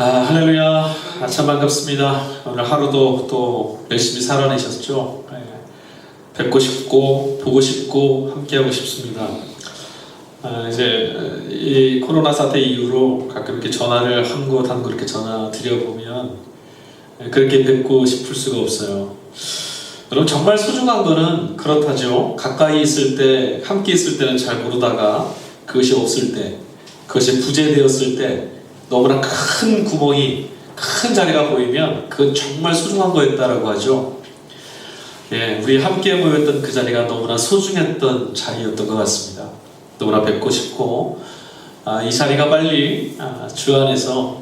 할렐루야. 참 반갑습니다. 오늘 하루도 또 열심히 살아내셨죠? 뵙고 싶고 보고 싶고 함께하고 싶습니다. 이제 이 코로나 사태 이후로 가끔 이렇게 전화를 한 곳 한 곳 이렇게 전화 드려보면 그렇게 뵙고 싶을 수가 없어요. 여러분, 정말 소중한 거는 그렇다죠. 가까이 있을 때, 함께 있을 때는 잘 모르다가 그것이 없을 때, 그것이 부재되었을 때 너무나 큰 구멍이, 큰 자리가 보이면 그건 정말 소중한 거였다라고 하죠. 우리 함께 모였던 그 자리가 너무나 소중했던 자리였던 것 같습니다. 너무나 뵙고 싶고, 이 자리가 빨리 주 안에서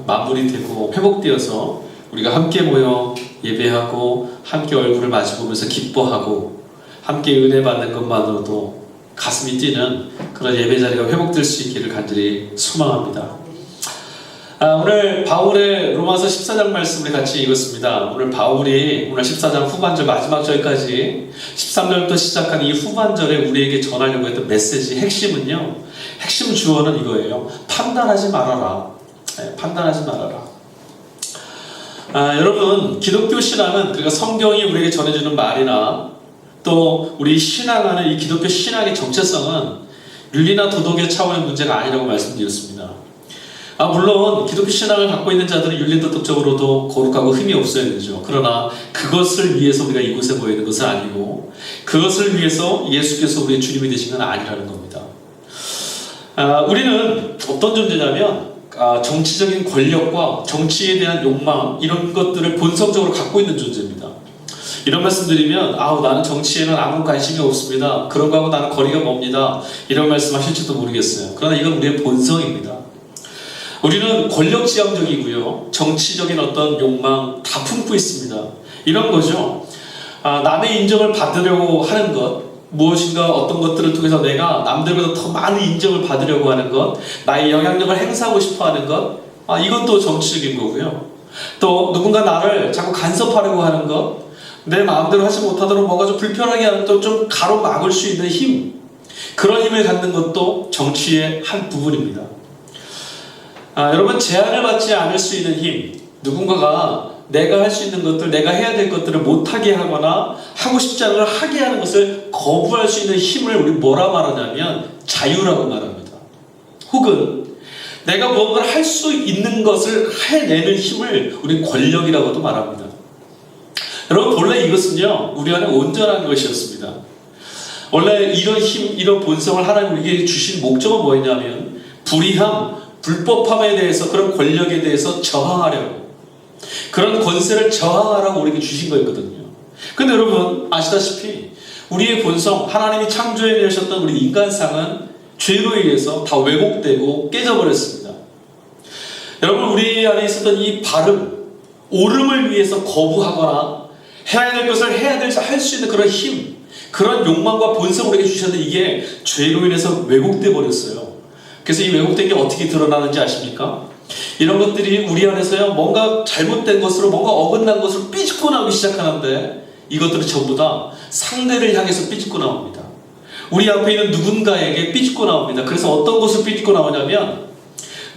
마무리되고 회복되어서 우리가 함께 모여 예배하고 함께 얼굴을 마주보면서 기뻐하고 함께 은혜 받는 것만으로도 가슴이 뛰는 그런 예배 자리가 회복될 수 있기를 간절히 소망합니다. 오늘 바울의 로마서 14장 말씀을 같이 읽었습니다. 오늘 바울이 오늘 14장 후반절 마지막 절까지 13절부터 시작한 이 후반절에 우리에게 전하려고 했던 메시지 핵심은요, 핵심 주어는 이거예요. 판단하지 말아라. 판단하지 말아라. 여러분, 기독교 신앙은, 그러니까 성경이 우리에게 전해주는 말이나 또 우리 신앙하는 이 기독교 신앙의 정체성은 윤리나 도덕의 차원의 문제가 아니라고 말씀드렸습니다. 물론 기독교 신앙을 갖고 있는 자들은 윤리도덕적으로도 거룩하고 흠이 없어야 되죠. 그러나 그것을 위해서 우리가 이곳에 모여 있는 것은 아니고, 그것을 위해서 예수께서 우리의 주님이 되신 건 아니라는 겁니다. 우리는 어떤 존재냐면 정치적인 권력과 정치에 대한 욕망, 이런 것들을 본성적으로 갖고 있는 존재입니다. 이런 말씀 드리면 나는 정치에는 아무 관심이 없습니다, 그런 거하고 나는 거리가 멉니다, 이런 말씀 하실지도 모르겠어요. 그러나 이건 우리의 본성입니다. 우리는 권력지향적이고요, 정치적인 어떤 욕망 다 품고 있습니다. 이런 거죠. 남의 인정을 받으려고 하는 것, 무엇인가 어떤 것들을 통해서 내가 남들보다 더 많은 인정을 받으려고 하는 것, 나의 영향력을 행사하고 싶어 하는 것, 이것도 정치적인 거고요. 또 누군가 나를 자꾸 간섭하려고 하는 것, 내 마음대로 하지 못하도록 뭔가 좀 불편하게 하는, 또 좀 가로막을 수 있는 힘, 그런 힘을 갖는 것도 정치의 한 부분입니다. 여러분, 제한을 받지 않을 수 있는 힘, 누군가가 내가 할 수 있는 것들, 내가 해야 될 것들을 못하게 하거나 하고 싶지 않은 걸 하게 하는 것을 거부할 수 있는 힘을 우리 뭐라 말하냐면 자유라고 말합니다. 혹은 내가 무언가를 할 수 있는 것을 해내는 힘을 우리 권력이라고도 말합니다. 여러분, 본래 이것은요, 우리 안에 온전한 것이었습니다. 원래 이런 힘, 이런 본성을 하나님 우리에게 주신 목적은 뭐였냐면 불의함, 불법함에 대해서, 그런 권력에 대해서 저항하려고, 그런 권세를 저항하라고 우리에게 주신 거였거든요. 근데 여러분 아시다시피 우리의 본성, 하나님이 창조해 내셨던 우리 인간상은 죄로 인해서 다 왜곡되고 깨져버렸습니다. 여러분, 우리 안에 있었던 이 바름, 옳음을 위해서 거부하거나 해야 될 것을 할 수 있는 그런 힘, 그런 욕망과 본성을 우리에게 주셨는데 이게 죄로 인해서 왜곡돼 버렸어요. 그래서 이 왜곡된 게 어떻게 드러나는지 아십니까? 이런 것들이 우리 안에서요, 뭔가 잘못된 것으로, 뭔가 어긋난 것으로 삐집고 나오기 시작하는데, 이것들은 전부 다 상대를 향해서 삐집고 나옵니다. 우리 앞에 있는 누군가에게 삐집고 나옵니다. 그래서 어떤 것을 삐집고 나오냐면,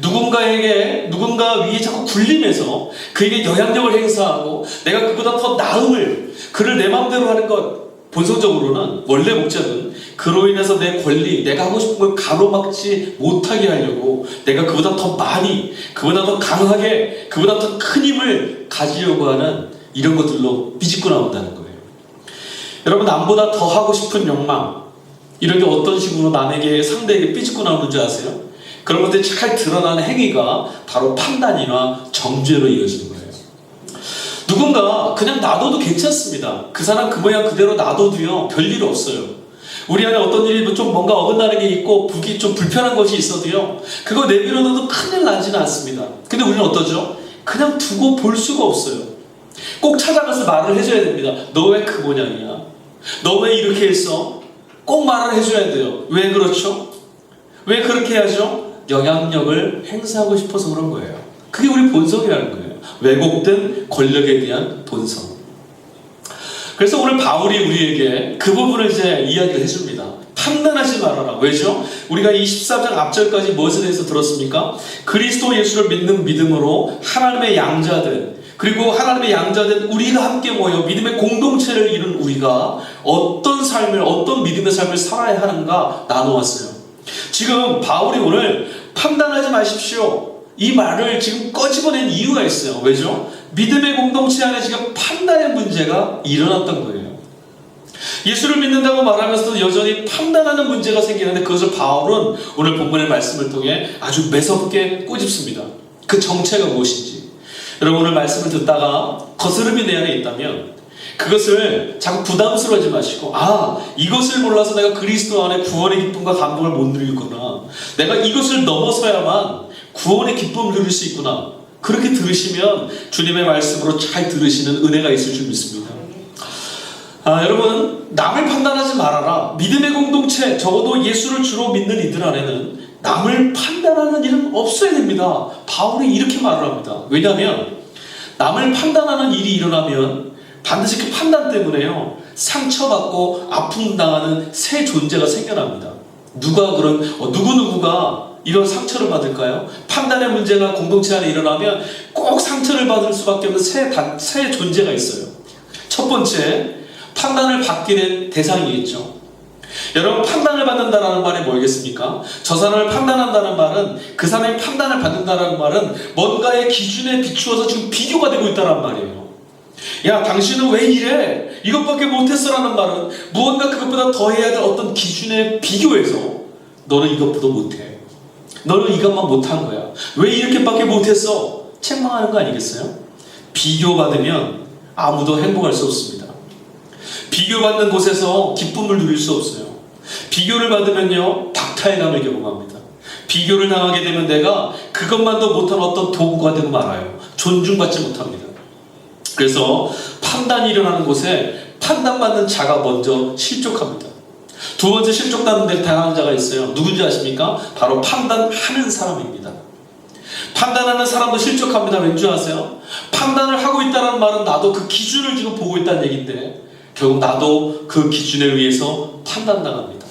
누군가 위에 자꾸 굴림해서 그에게 영향력을 행사하고 내가 그보다 더 나음을, 그를 내 마음대로 하는 것, 본성적으로는 원래 목적은 그로 인해서 내 권리, 내가 하고 싶은 걸 가로막지 못하게 하려고, 내가 그보다 더 많이, 그보다 더 강하게, 그보다 더 큰 힘을 가지려고 하는 이런 것들로 삐집고 나온다는 거예요. 여러분, 남보다 더 하고 싶은 욕망, 이런 게 어떤 식으로 남에게, 상대에게 삐집고 나오는 줄 아세요? 그런 것들이 잘 드러나는 행위가 바로 판단이나 정죄로 이어지는 거예요. 누군가 그냥 놔둬도 괜찮습니다. 그 사람 그 모양 그대로 놔둬도요, 별일 없어요. 우리 안에 어떤 일이 좀 뭔가 어긋나는 게 있고 좀 불편한 것이 있어도요, 그거 내밀어놔도 큰일 나지는 않습니다. 근데 우리는 어떠죠? 그냥 두고 볼 수가 없어요. 꼭 찾아가서 말을 해줘야 됩니다. 너 왜 그 모양이야? 너 왜 이렇게 했어? 꼭 말을 해줘야 돼요. 왜 그렇죠? 왜 그렇게 하죠? 영향력을 행사하고 싶어서 그런 거예요. 그게 우리 본성이라는 거예요. 왜곡된 권력에 대한 본성. 그래서 오늘 바울이 우리에게 그 부분을 이제 이야기를 해줍니다. 판단하지 말아라. 왜죠? 우리가 이 13장 앞절까지 무엇에 대해서 들었습니까? 그리스도 예수를 믿는 믿음으로 하나님의 양자된, 그리고 하나님의 양자된 우리가 함께 모여 믿음의 공동체를 이룬 우리가 어떤 삶을, 어떤 믿음의 삶을 살아야 하는가 나누었어요. 지금 바울이 오늘 판단하지 마십시오, 이 말을 지금 꺼집어낸 이유가 있어요. 왜죠? 믿음의 공동체 안에 지금 판단의 문제가 일어났던 거예요. 예수를 믿는다고 말하면서도 여전히 판단하는 문제가 생기는데, 그것을 바울은 오늘 본문의 말씀을 통해 아주 매섭게 꼬집습니다. 그 정체가 무엇인지. 여러분, 오늘 말씀을 듣다가 거스름이 내 안에 있다면 그것을 자꾸 부담스러워하지 마시고, 이것을 몰라서 내가 그리스도 안에 구원의 기쁨과 감동을 못 누리겠구나, 내가 이것을 넘어서야만 구원의 기쁨을 누릴 수 있구나, 그렇게 들으시면 주님의 말씀으로 잘 들으시는 은혜가 있을 줄 믿습니다. 여러분, 남을 판단하지 말아라. 믿음의 공동체, 적어도 예수를 주로 믿는 이들 안에는 남을 판단하는 일은 없어야 됩니다. 바울이 이렇게 말을 합니다. 왜냐하면 남을 판단하는 일이 일어나면 반드시 그 판단 때문에요, 상처받고 아픔 당하는 새 존재가 생겨납니다. 누구누구가 이런 상처를 받을까요? 판단의 문제가 공동체 안에 일어나면 꼭 상처를 받을 수밖에 없는 새 존재가 있어요. 첫 번째, 판단을 받게 된 대상이겠죠. 여러분, 판단을 받는다는 말이 뭐겠습니까? 저 사람을 판단한다는 말은, 그 사람이 판단을 받는다는 말은 뭔가의 기준에 비추어서 지금 비교가 되고 있다는 말이에요. 야, 당신은 왜 이래? 이것밖에 못했어라는 말은 무언가 그것보다 더 해야 될 어떤 기준에 비교해서 너는 이것보다 못해, 너는 이것만 못한 거야, 왜 이렇게밖에 못했어? 책망하는 거 아니겠어요? 비교받으면 아무도 행복할 수 없습니다. 비교받는 곳에서 기쁨을 누릴 수 없어요. 비교를 받으면요, 박탈감을 경험합니다. 비교를 당하게 되면 내가 그것만도 못한 어떤 도구가 되고 말아요. 존중받지 못합니다. 그래서 판단이 일어나는 곳에 판단받는 자가 먼저 실족합니다. 두 번째 실족당한 자가 있어요. 누군지 아십니까? 바로 판단하는 사람입니다. 판단하는 사람도 실족합니다. 왠지 아세요? 판단을 하고 있다는 말은 나도 그 기준을 지금 보고 있다는 얘기인데, 결국 나도 그 기준에 의해서 판단당합니다.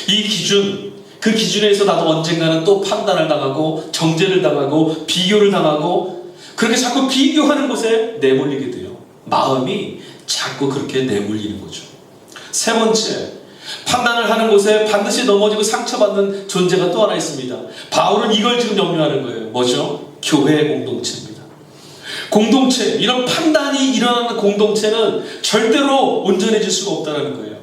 이 기준, 그 기준에서 나도 언젠가는 또 판단을 당하고 정죄를 당하고 비교를 당하고, 그렇게 자꾸 비교하는 곳에 내몰리게 돼요. 마음이 자꾸 그렇게 내몰리는 거죠. 세 번째, 판단을 하는 곳에 반드시 넘어지고 상처받는 존재가 또 하나 있습니다. 바울은 이걸 지금 염려하는 거예요. 뭐죠? 교회의 공동체입니다. 공동체, 이런 판단이 일어나는 공동체는 절대로 온전해질 수가 없다는 거예요.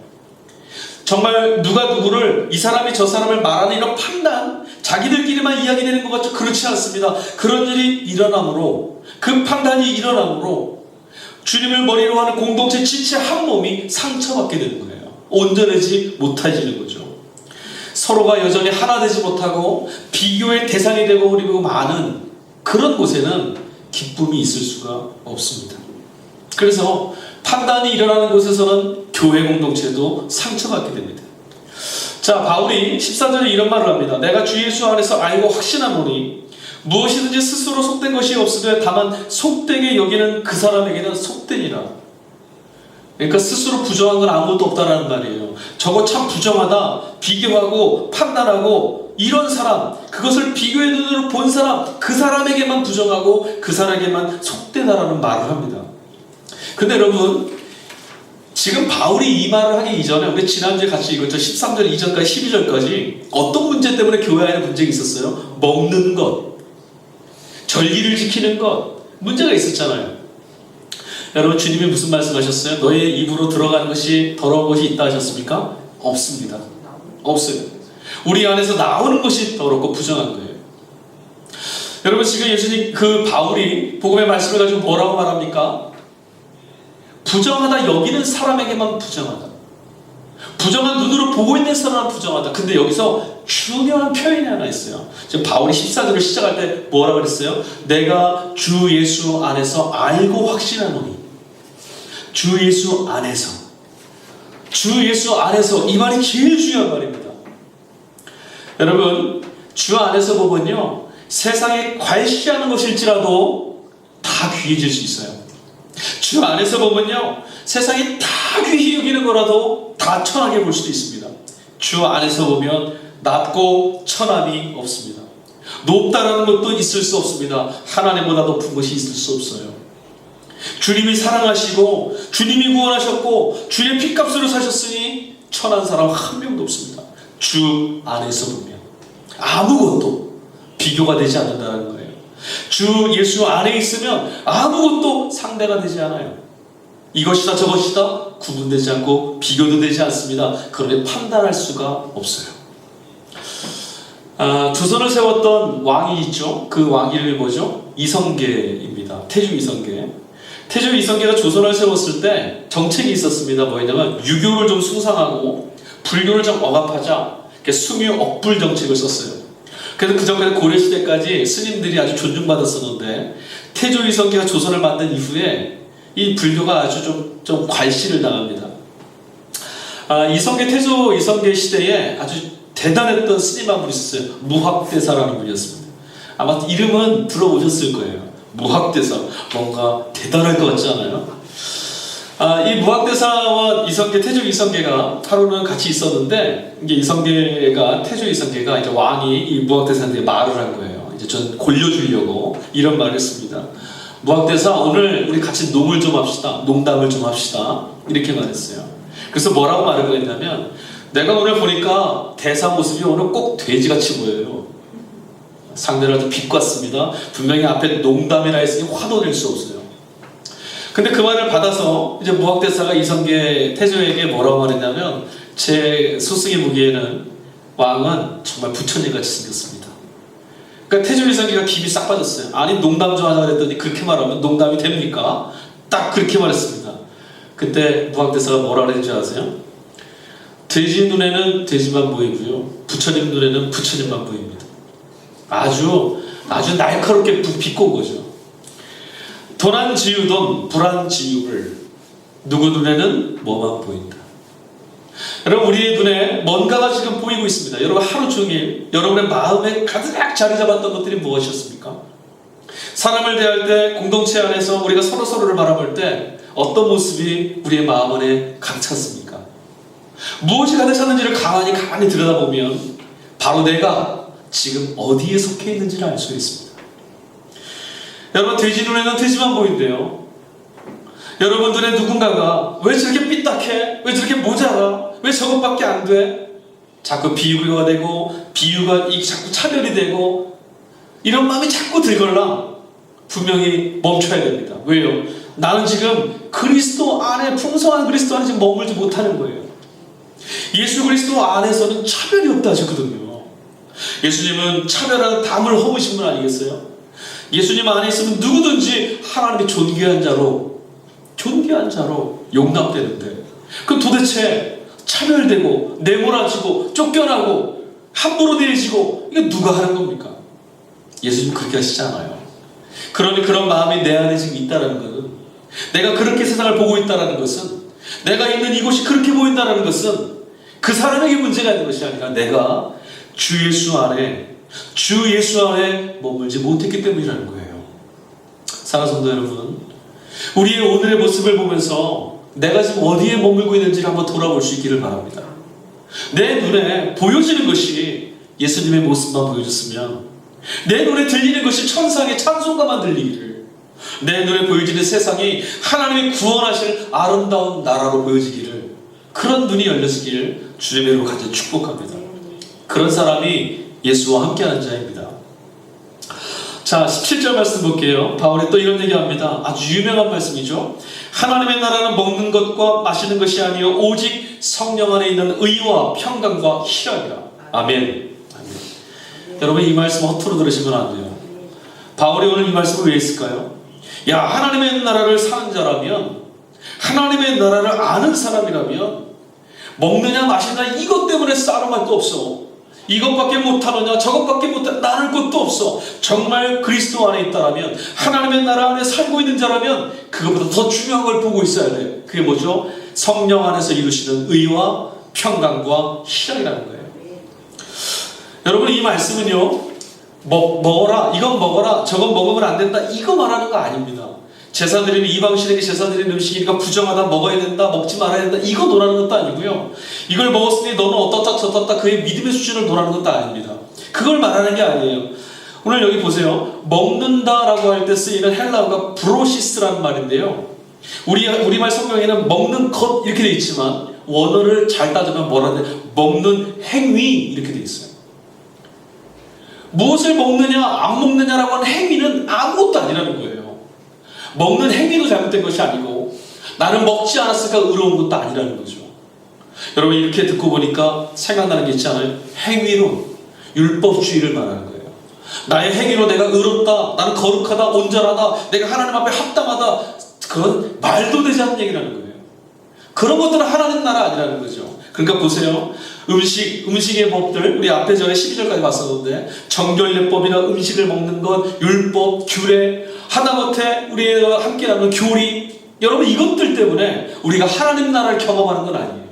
정말 누가 누구를, 이 사람이 저 사람을 말하는 이런 판단, 자기들끼리만 이야기되는 것 같죠? 그렇지 않습니다. 그런 일이 일어남으로, 그 판단이 일어남으로 주님을 머리로 하는 공동체 지체 한 몸이 상처받게 되는 거예요. 온전하지 못해지는 거죠. 서로가 여전히 하나 되지 못하고 비교의 대상이 되고 그리고 많은 그런 곳에는 기쁨이 있을 수가 없습니다. 그래서 판단이 일어나는 곳에서는 교회 공동체도 상처받게 됩니다. 자, 바울이 14절에 이런 말을 합니다. 내가 주 예수 안에서 알고 확신하노니 무엇이든지 스스로 속된 것이 없으되 다만 속되게 여기는 그 사람에게는 속되니라. 그러니까 스스로 부정한 건 아무것도 없다라는 말이에요. 저거 참 부정하다, 비교하고 판단하고 이런 사람, 그것을 비교의 눈으로 본 사람, 그 사람에게만 부정하고 그 사람에게만 속되다라는 말을 합니다. 근데 여러분, 지금 바울이 이 말을 하기 이전에 우리 지난주에 같이 읽었죠. 13절 이전까지 12절까지 어떤 문제 때문에 교회 안에 문제가 있었어요? 먹는 것, 절기를 지키는 것, 문제가 있었잖아요. 여러분, 주님이 무슨 말씀하셨어요? 너의 입으로 들어가는 것이 더러운 것이 있다 하셨습니까? 없습니다. 없어요. 우리 안에서 나오는 것이 더럽고 부정한 거예요. 여러분, 지금 예수님, 그 바울이 복음의 말씀을 가지고 뭐라고 말합니까? 부정하다 여기는 사람에게만 부정하다. 부정한 눈으로 보고 있는 사람은 부정하다. 근데 여기서 중요한 표현이 하나 있어요. 지금 바울이 14절을 시작할 때 뭐라고 그랬어요? 내가 주 예수 안에서 알고 확신하노니. 주 예수 안에서. 주 예수 안에서. 이 말이 제일 중요한 말입니다. 여러분, 주 안에서 보면요, 세상에 괄시하는 것일지라도 다 귀해질 수 있어요. 주 안에서 보면요, 세상이 다 귀히 여기는 거라도 다 천하게 볼 수도 있습니다. 주 안에서 보면 낮고 천함이 없습니다. 높다라는 것도 있을 수 없습니다. 하나님보다 높은 것이 있을 수 없어요. 주님이 사랑하시고 주님이 구원하셨고 주의 핏값으로 사셨으니 천한 사람 한 명도 없습니다. 주 안에서 보면 아무것도 비교가 되지 않는다는 거예요. 주 예수 안에 있으면 아무것도 상대가 되지 않아요. 이것이다 저것이다 구분되지 않고 비교도 되지 않습니다. 그런데 판단할 수가 없어요. 조선을 세웠던 왕이 있죠. 그 왕 이름이 뭐죠? 이성계입니다. 태조 이성계. 태조 이성계가 조선을 세웠을 때 정책이 있었습니다. 뭐냐면 유교를 좀 숭상하고 불교를 좀 억압하자 숭유 억불 정책을 썼어요. 그래서 그 전까지 고려시대까지 스님들이 아주 존중받았었는데 태조 이성계가 조선을 만든 이후에 이 불교가 아주 좀 괄시를 당합니다. 태조 이성계 시대에 아주 대단했던 스님 한 분 있었어요. 무학대사라는 분이었습니다. 아마 이름은 들어보셨을 거예요. 무학대사. 뭔가 대단할 것 같지 않아요? 이 무학대사와 태조 이성계가 하루는 같이 있었는데, 이제 태조 이성계가 이제 왕이 이 무학대사한테 말을 한 거예요. 이제 전 골려주려고 이런 말을 했습니다. 무학대사, 오늘 우리 같이 농담을 좀 합시다. 이렇게 말했어요. 그래서 뭐라고 말을 했냐면, 내가 오늘 보니까 대사 모습이 오늘 꼭 돼지같이 보여요. 상대를 아주 비꼬았습니다. 분명히 앞에 농담이라 했으니 화도 낼 수 없어요. 근데 그 말을 받아서 이제 무학대사가 태조에게 뭐라고 말했냐면, 제 스승이 보기에는 왕은 정말 부처님같이 생겼습니다. 그러니까 태조 이성계가 기분이 싹 빠졌어요. 아니 농담 좀 하자 그랬더니 그렇게 말하면 농담이 됩니까? 딱 그렇게 말했습니다. 그때 무학대사가 뭐라 그랬는지 아세요? 돼지 눈에는 돼지만 보이고요, 부처님 눈에는 부처님만 보입니다. 아주 날카롭게 비꼰 거죠. 도난지우던 불안지우를 누구 눈에는 뭐만 보인다. 여러분, 우리의 눈에 뭔가가 지금 보이고 있습니다. 여러분, 하루 종일 여러분의 마음에 가득 자리 잡았던 것들이 무엇이었습니까? 사람을 대할 때, 공동체 안에서 우리가 서로를 바라볼 때 어떤 모습이 우리의 마음 안에 가득 찼습니까? 무엇이 가득 찼는지를 가만히 들여다보면 바로 내가 지금 어디에 속해 있는지를 알 수 있습니다. 여러분, 돼지 눈에는 돼지만 보인대요. 여러분 눈에 누군가가 왜 저렇게 삐딱해? 왜 저렇게 모자라? 왜 저것밖에 안 돼? 자꾸 비교가 되고, 자꾸 차별이 되고, 이런 마음이 자꾸 들걸라 분명히 멈춰야 됩니다. 왜요? 나는 지금 그리스도 안에, 풍성한 그리스도 안에 지금 머물지 못하는 거예요. 예수 그리스도 안에서는 차별이 없다 하셨거든요. 예수님은 차별하는 담을 허무신 분 아니겠어요? 예수님 안에 있으면 누구든지 하나님의 존귀한 자로 용납되는데, 그럼 도대체 차별되고 내몰아지고 쫓겨나고 함부로 대해지고 이게 누가 하는 겁니까? 예수님 그렇게 하시지 않아요. 그러니 그런 마음이 내 안에 지금 있다는 것은, 내가 그렇게 세상을 보고 있다는 것은, 내가 있는 이곳이 그렇게 보인다는 것은 그 사람에게 문제가 있는 것이 아니라 내가 주 예수 안에 머물지 못했기 때문이라는 거예요. 사랑하는 성도 여러분, 우리의 오늘의 모습을 보면서 내가 지금 어디에 머물고 있는지를 한번 돌아볼 수 있기를 바랍니다. 내 눈에 보여지는 것이 예수님의 모습만 보여줬으면, 내 눈에 들리는 것이 천상의 찬송가만 들리기를, 내 눈에 보여지는 세상이 하나님의 구원하실 아름다운 나라로 보여지기를, 그런 눈이 열려지길 주님의 이름으로 간절히 축복합니다. 그런 사람이 예수와 함께하는 자입니다. 자, 17절 말씀 볼게요. 바울이 또 이런 얘기합니다. 아주 유명한 말씀이죠. 하나님의 나라는 먹는 것과 마시는 것이 아니요 오직 성령 안에 있는 의와 평강과 희락이라. 아멘. 여러분, 이 말씀 허투루 들으시면 안 돼요. 바울이 오늘 이 말씀을 왜 했을까요? 야, 하나님의 나라를 사는 자라면, 하나님의 나라를 아는 사람이라면 먹느냐 마시느냐 이것 때문에 싸움할 거 없어. 이것밖에 못하느냐 저것밖에 못하느냐 나눌 것도 없어. 정말 그리스도 안에 있다라면, 하나님의 나라 안에 살고 있는 자라면 그것보다 더 중요한 걸 보고 있어야 돼. 그게 뭐죠? 성령 안에서 이루시는 의와 평강과 희락이라는 거예요. 여러분, 이 말씀은요, 먹어라, 이건 먹어라, 저건 먹으면 안 된다, 이거 말하는 거 아닙니다. 제사 드리는 이방신에게 제사 드리는 음식이니까 부정하다, 먹어야 된다, 먹지 말아야 된다, 이거 노라는 것도 아니고요. 이걸 먹었으니 너는 어떻다 저떻다, 그의 믿음의 수준을 노라는 것도 아닙니다. 그걸 말하는 게 아니에요. 오늘 여기 보세요. 먹는다라고 할 때 쓰이는 헬라어가 브로시스라는 말인데요. 우리말 성경에는 먹는 것 이렇게 돼 있지만 원어를 잘 따지면 뭐라는데 먹는 행위 이렇게 돼 있어요. 무엇을 먹느냐 안 먹느냐라고 하는 행위는 아무것도 아니라는 거예요. 먹는 행위도 잘못된 것이 아니고 나는 먹지 않았으니까 의로운 것도 아니라는 거죠. 여러분 이렇게 듣고 보니까 생각나는 게 있지 않아요? 행위론, 율법주의를 말하는 거예요. 나의 행위로 내가 의롭다, 나는 거룩하다, 온전하다, 내가 하나님 앞에 합당하다, 그건 말도 되지 않는 얘기라는 거예요. 그런 것들은 하나님 나라 아니라는 거죠. 그러니까 보세요. 음식의 법들, 우리 앞에 전에 12절까지 봤었는데 정결례법이나 음식을 먹는 것, 율법, 규례, 하다못해 우리가 함께 나누는 교리, 여러분 이것들 때문에 우리가 하나님 나라를 경험하는 건 아니에요.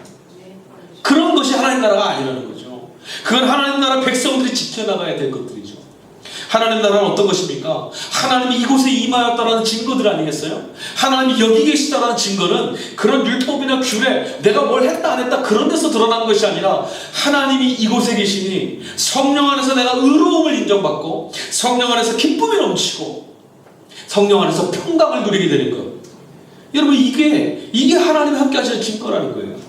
그런 것이 하나님 나라가 아니라는 거죠. 그건 하나님 나라 백성들이 지켜나가야 될 것들이죠. 하나님 나라는 어떤 것입니까? 하나님이 이곳에 임하였다라는 증거들 아니겠어요? 하나님이 여기 계시다라는 증거는 그런 율법이나 규례, 내가 뭘 했다 안 했다 그런 데서 드러난 것이 아니라 하나님이 이곳에 계시니 성령 안에서 내가 의로움을 인정받고 성령 안에서 기쁨이 넘치고 성령 안에서 평강을 누리게 되는 것. 여러분 이게 하나님이 함께 하시는 증거라는 거예요.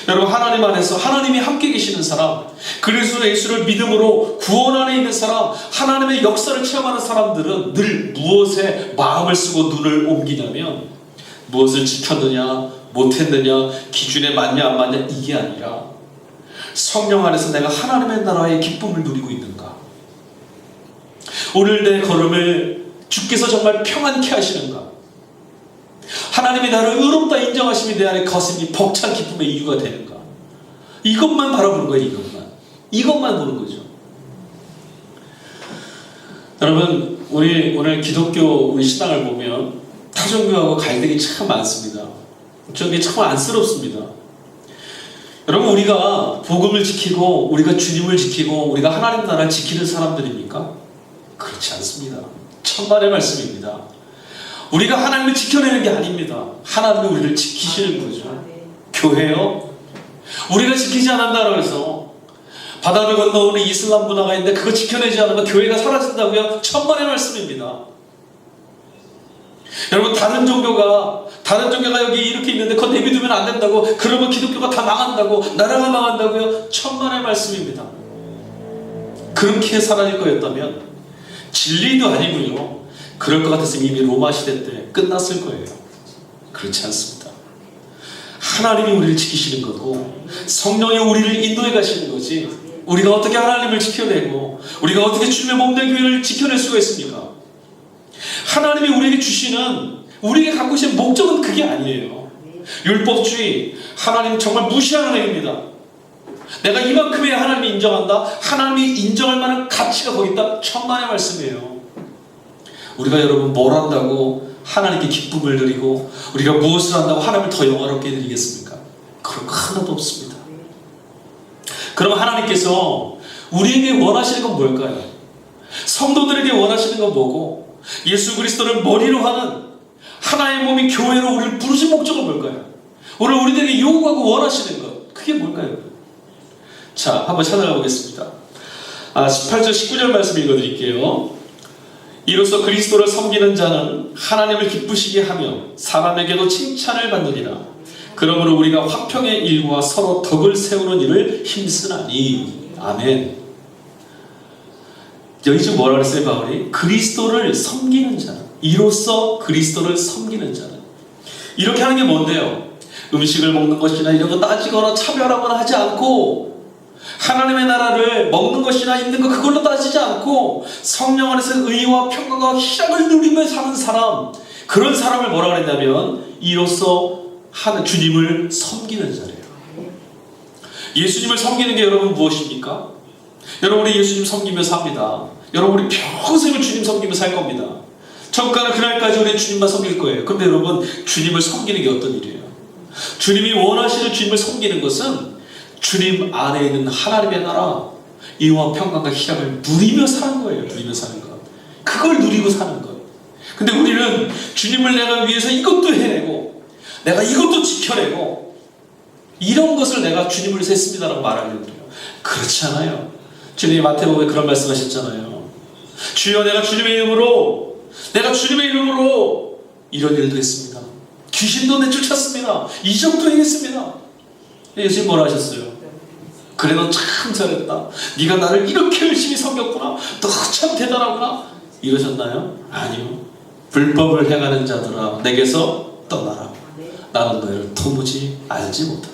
여러분 하나님 안에서 하나님이 함께 계시는 사람, 그리스도 예수를 믿음으로 구원 안에 있는 사람, 하나님의 역사를 체험하는 사람들은 늘 무엇에 마음을 쓰고 눈을 옮기냐면 무엇을 지켰느냐 못했느냐 기준에 맞냐 안 맞냐 이게 아니라 성령 안에서 내가 하나님의 나라의 기쁨을 누리고 있는가, 오늘 내 걸음을 주께서 정말 평안케 하시는가, 하나님이 나를 의롭다 인정하심이 내 안에 거슴이 벅찬 기쁨의 이유가 되는가, 이것만 바라보는 거예요. 이것만 보는 거죠. 여러분 우리 오늘 기독교 우리 신앙을 보면 타종교하고 갈등이 참 많습니다. 저게 참 안쓰럽습니다. 여러분 우리가 복음을 지키고 우리가 주님을 지키고 우리가 하나님 나라를 지키는 사람들입니까? 그렇지 않습니다. 천만의 말씀입니다. 우리가 하나님을 지켜내는 게 아닙니다. 하나님이 우리를 지키시는 거죠. 교회요? 우리가 지키지 않는다고 해서 바다를 건너오는 이슬람 문화가 있는데 그거 지켜내지 않으면 교회가 사라진다고요? 천만의 말씀입니다. 여러분 다른 종교가 여기 이렇게 있는데 그거 내비두면 안 된다고, 그러면 기독교가 다 망한다고, 나라가 망한다고요? 천만의 말씀입니다. 그렇게 사라질 거였다면 진리도 아니고요, 그럴 것 같았으면 이미 로마 시대 때 끝났을 거예요. 그렇지 않습니다. 하나님이 우리를 지키시는 거고 성령이 우리를 인도해 가시는 거지, 우리가 어떻게 하나님을 지켜내고 우리가 어떻게 주님의 몸된 교회를 지켜낼 수가 있습니까? 하나님이 우리에게 주시는, 우리에게 갖고 계신 목적은 그게 아니에요. 율법주의, 하나님 정말 무시하는 얘기입니다. 내가 이만큼의 하나님이 인정한다, 하나님이 인정할 만한 가치가 거기 있다, 천만의 말씀이에요. 우리가 여러분 뭘 한다고 하나님께 기쁨을 드리고 우리가 무엇을 한다고 하나님을 더 영화롭게 드리겠습니까? 그런 거 하나도 없습니다. 그럼 하나님께서 우리에게 원하시는 건 뭘까요? 성도들에게 원하시는 건 뭐고, 예수 그리스도를 머리로 하는 하나의 몸인 교회로 우리를 부르신 목적은 뭘까요? 오늘 우리들에게 요구하고 원하시는 것, 그게 뭘까요? 자, 한번 찾아가 보겠습니다. 18절 19절 말씀 읽어드릴게요. 이로써 그리스도를 섬기는 자는 하나님을 기쁘시게 하며 사람에게도 칭찬을 받느니라. 그러므로 우리가 화평의 일과 서로 덕을 세우는 일을 힘쓰나니. 아멘. 여기 지금 뭐라 그랬어요 바울이? 그리스도를 섬기는 자는, 이로써 그리스도를 섬기는 자는. 이렇게 하는 게 뭔데요? 음식을 먹는 것이나 이런 거 따지거나 차별하거나 하지 않고, 하나님의 나라를 먹는 것이나 입는 것 그걸로 따지지 않고 성령 안에서 의와 평강과 희락을 누리며 사는 사람, 그런 사람을 뭐라 그랬냐면 이로써 주님을 섬기는 자래요. 예수님을 섬기는 게 여러분 무엇입니까? 여러분 우리 예수님 섬기며 삽니다. 여러분 우리 평생을 주님 섬기며 살 겁니다. 천가는 그날까지 우리 주님만 섬길 거예요. 그런데 여러분 주님을 섬기는 게 어떤 일이에요? 주님이 원하시는 주님을 섬기는 것은 주님 안에 있는 하나님의 나라, 의와 평강과 희락을 누리며 사는 거예요. 누리며 사는 것, 그걸 누리고 사는 것. 근데 우리는 주님을 내가 위해서 이것도 해내고 내가 이것도 지켜내고 이런 것을 내가 주님을 위해서 했습니다라고 말하려고 해요. 그렇지 않아요. 주님이 마태복음에 그런 말씀하셨잖아요. 주여 내가 주님의 이름으로 이런 일도 했습니다. 귀신도 내쫓았습니다. 이 정도 했습니다. 예수님 뭐라 하셨어요? 그래 너 참 잘했다. 네가 나를 이렇게 열심히 섬겼구나. 너 참 대단하구나. 이러셨나요? 아니요. 불법을 행하는 자들아 내게서 떠나라. 나는 너희를 도무지 알지 못한다.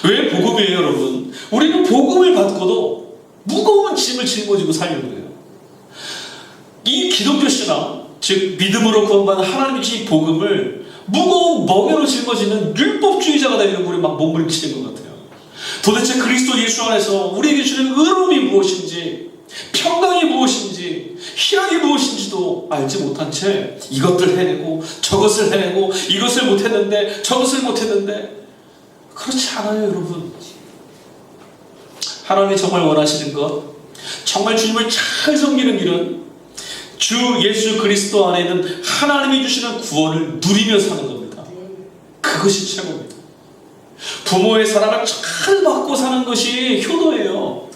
왜 복음이에요 여러분? 우리는 복음을 받고도 무거운 짐을 짊어지고 살려고 해요. 이 기독교 신앙, 즉 믿음으로 구원받은 하나님의 이 복음을 무거운 멍에로 짊어지는 율법주의자가 되려고 우리 막 몸부림치는 것 같아요. 도대체 그리스도 예수 안에서 우리에게 주는 의로움이 무엇인지, 평강이 무엇인지, 희락이 무엇인지도 알지 못한 채 이것들 해내고 저것을 해내고 이것을 못했는데 저것을 못했는데 그렇지 않아요 여러분. 하나님이 정말 원하시는 것, 정말 주님을 잘 섬기는 길은 주 예수 그리스도 안에 있는 하나님이 주시는 구원을 누리며 사는 겁니다. 그것이 최고입니다. 부모의 사랑을 잘 받고 사는 것이 효도예요.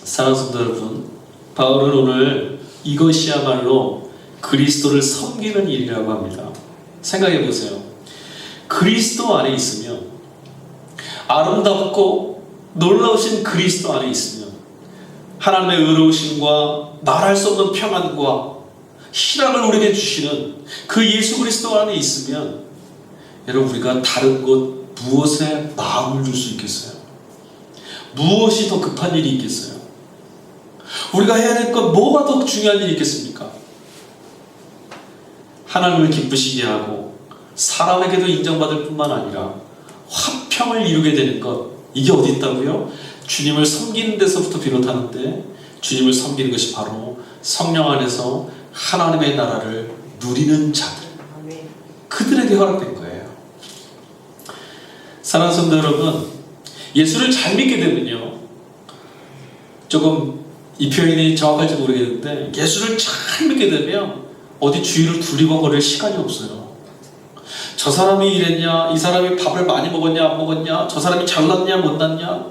사랑하는 성도 여러분, 바울은 오늘 이것이야말로 그리스도를 섬기는 일이라고 합니다. 생각해 보세요. 그리스도 안에 있으면, 아름답고 놀라우신 그리스도 안에 있으면 하나님의 의로우심과 말할 수 없는 평안과 희락을 우리에게 주시는 그 예수 그리스도 안에 있으면 여러분 우리가 다른 것 무엇에 마음을 둘 수 있겠어요? 무엇이 더 급한 일이 있겠어요? 우리가 해야 될 것 뭐가 더 중요한 일이 있겠습니까? 하나님을 기쁘시게 하고 사람에게도 인정받을 뿐만 아니라 화평을 이루게 되는 것, 이게 어디 있다고요? 주님을 섬기는 데서부터 비롯하는데 주님을 섬기는 것이 바로 성령 안에서 하나님의 나라를 누리는 자들, 그들에게 허락된 거예요. 사랑하는 성도 여러분, 예수를 잘 믿게 되면요, 조금 이 표현이 정확할지 모르겠는데 예수를 잘 믿게 되면 어디 주위를 두리번거릴 시간이 없어요. 저 사람이 이랬냐, 이 사람이 밥을 많이 먹었냐 안 먹었냐, 저 사람이 잘났냐 못났냐,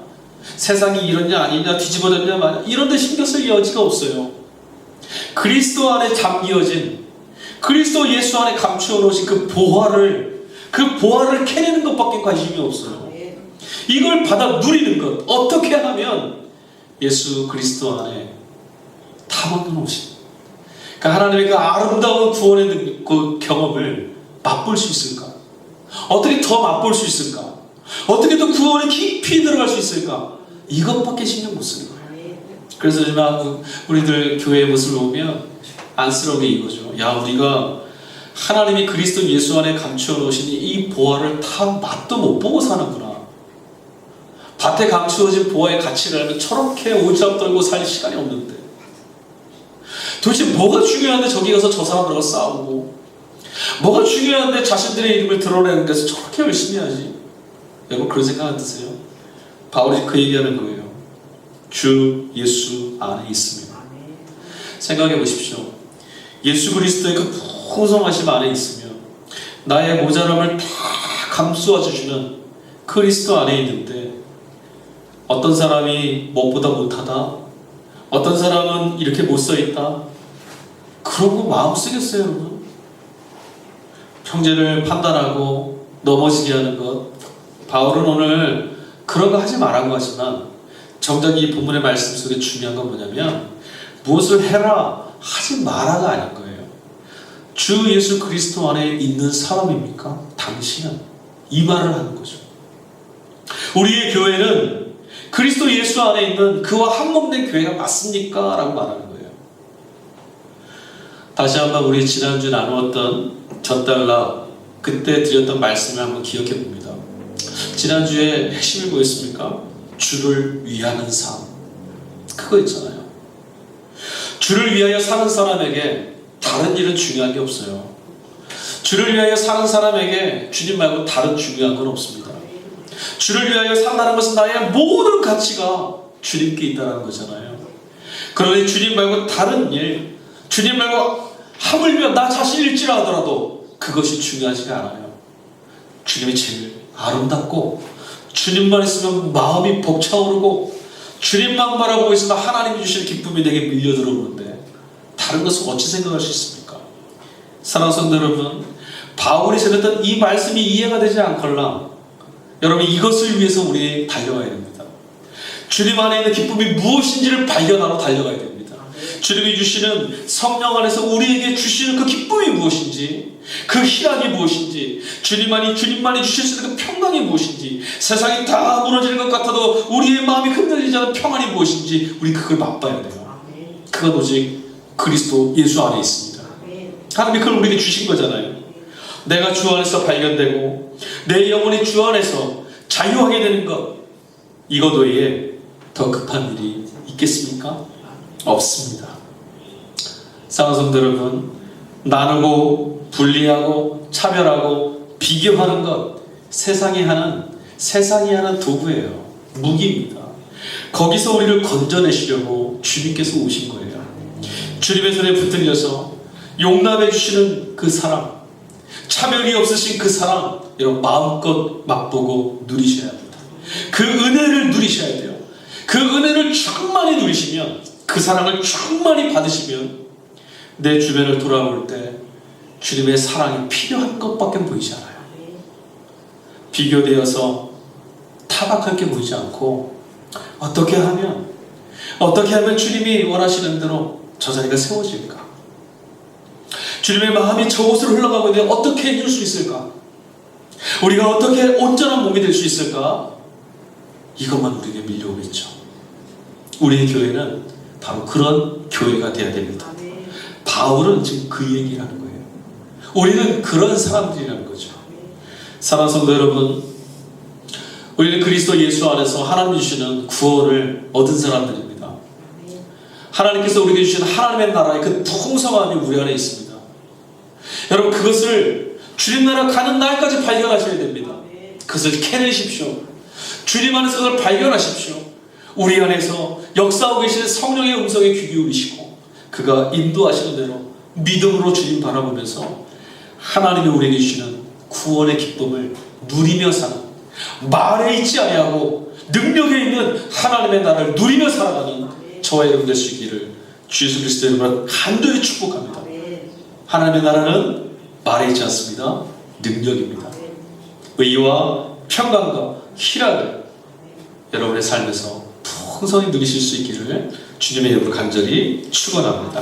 세상이 이렇냐 아니냐, 뒤집어졌냐 마냐, 이런 데 신경 쓸 여지가 없어요. 그리스도 안에 잠기어진, 그리스도 예수 안에 감추어 놓으신 그 보화를 캐내는 것밖에 관심이 없어요. 이걸 받아 누리는 것, 어떻게 하면 예수 그리스도 안에 탐험해 놓으신, 그러니까 하나님의 그 아름다운 구원의 그 경험을 맛볼 수 있을까? 어떻게 더 맛볼 수 있을까? 어떻게 더 구원에 깊이 들어갈 수 있을까? 이것밖에 신경 못 쓰는 거예요. 그래서 요즘 우리들 교회의 모습을 보면 안쓰러운 게 이거죠. 야, 우리가 하나님이 그리스도 예수 안에 감추어 놓으신 이 보화를 다 맛도 못 보고 사는구나. 밭에 감추어진 보화의 가치를 알면 저렇게 오지랖 떨고 살 시간이 없는데 도대체 뭐가 중요한데 저기 가서 저 사람들과 싸우고, 뭐가 중요한데 자신들의 이름을 드러내는 데서 저렇게 열심히 하지? 여러분 그런 생각 안 드세요? 바울이 그 얘기하는 거예요. 주 예수 안에 있으면. 생각해 보십시오. 예수 그리스도의 그 풍성하심 안에 있으면 나의 모자람을 다 감싸 주시는 그리스도 안에 있는데, 어떤 사람이 무엇보다 못하다, 어떤 사람은 이렇게 못 써있다, 그런 거 마음 쓰겠어요 여러분? 형제를 판단하고 넘어지게 하는 것, 바울은 오늘 그런 거 하지 말라고 하지만 정작 이 본문의 말씀 속에 중요한 건 뭐냐면 무엇을 해라 하지 마라가 아닌 거예요. 주 예수 그리스도 안에 있는 사람입니까? 당신은 이 말을 하는 거죠. 우리의 교회는 그리스도 예수 안에 있는 그와 한몸된 교회가 맞습니까? 라고 말하는 거예요. 다시 한번 우리 지난주 나누었던 전달라 그때 드렸던 말씀을 한번 기억해 봅니다. 지난주에 핵심이 뭐였습니까? 주를 위하는 삶, 그거 있잖아요. 주를 위하여 사는 사람에게 다른 일은 중요한 게 없어요. 주를 위하여 사는 사람에게 주님 말고 다른 중요한 건 없습니다. 주를 위하여 산다는 것은 나의 모든 가치가 주님께 있다는 거잖아요. 그러니 주님 말고 다른 일, 주님 말고 하물며 나 자신일지라 하더라도 그것이 중요하지가 않아요. 주님이 제일 아름답고 주님만 있으면 마음이 벅차오르고 주님만 바라보고 있으면 하나님이 주시는 기쁨이 내게 밀려들어오는데 다른 것은 어찌 생각할 수 있습니까? 사랑하는 성도 여러분, 바울이 전했던 이 말씀이 이해가 되지 않걸랑 여러분 이것을 위해서 우리 달려가야 됩니다. 주님 안에 있는 기쁨이 무엇인지를 발견하러 달려가야 됩니다. 주님이 주시는 성령 안에서 우리에게 주시는 그 기쁨이 무엇인지, 그 희락이 무엇인지, 주님만이 주실 수 있는 그 평강이 무엇인지, 세상이 다 무너지는 것 같아도 우리의 마음이 흔들리지 않는 평안이 무엇인지 우리 그걸 맛봐야 돼요. 그건 오직 그리스도 예수 안에 있습니다. 하나님이 그걸 우리에게 주신 거잖아요. 내가 주 안에서 발견되고 내 영혼이 주 안에서 자유하게 되는 것, 이것 외에 더 급한 일이 있겠습니까? 없습니다. 사랑하는 성도 여러분, 나누고 분리하고 차별하고 비교하는 것 세상이 하는 도구예요. 무기입니다. 거기서 우리를 건져내시려고 주님께서 오신 거예요. 주님의 손에 붙들려서 용납해 주시는 그 사랑, 차별이 없으신 그 사랑, 여러분 마음껏 맛보고 누리셔야 합니다. 그 은혜를 누리셔야 돼요. 그 은혜를 충만히 누리시면, 그 사랑을 충만히 받으시면 내 주변을 돌아볼 때 주님의 사랑이 필요한 것밖에 보이지 않아요. 비교되어서 타박할 게 보이지 않고 어떻게 하면 주님이 원하시는 대로 저 자리가 세워질까? 주님의 마음이 저곳으로 흘러가고 있는데 어떻게 해줄 수 있을까? 우리가 어떻게 온전한 몸이 될 수 있을까? 이것만 우리에게 밀려오겠죠. 우리의 교회는 바로 그런 교회가 되어야 됩니다. 바울은 지금 그 얘기를 하는 거예요. 우리는 그런 사람들이라는 거죠. 사랑하는 성도 여러분, 우리는 그리스도 예수 안에서 하나님이 주시는 구원을 얻은 사람들입니다. 하나님께서 우리에게 주시는 하나님의 나라의 그 풍성함이 우리 안에 있습니다. 여러분 그것을 주님 나라 가는 날까지 발견하셔야 됩니다. 그것을 캐내십시오. 주님 안에서 그걸 발견하십시오. 우리 안에서 역사하고 계시는 성령의 음성에 귀 기울이시고 그가 인도하시는 대로 믿음으로 주님 바라보면서 하나님이 우리에게 주시는 구원의 기쁨을 누리며 사는, 말에 있지 아니하고 능력에 있는 하나님의 나라를 누리며 살아가는 저와 여러분 될 수 있기를 주 예수 그리스도의 이름으로 간절히 축복합니다. 하나님의 나라는 말에 있지 않습니다. 능력입니다. 의와 평강과 희락을 여러분의 삶에서 풍성히 누리실 수 있기를 주님의 이름으로 간절히 축원합니다.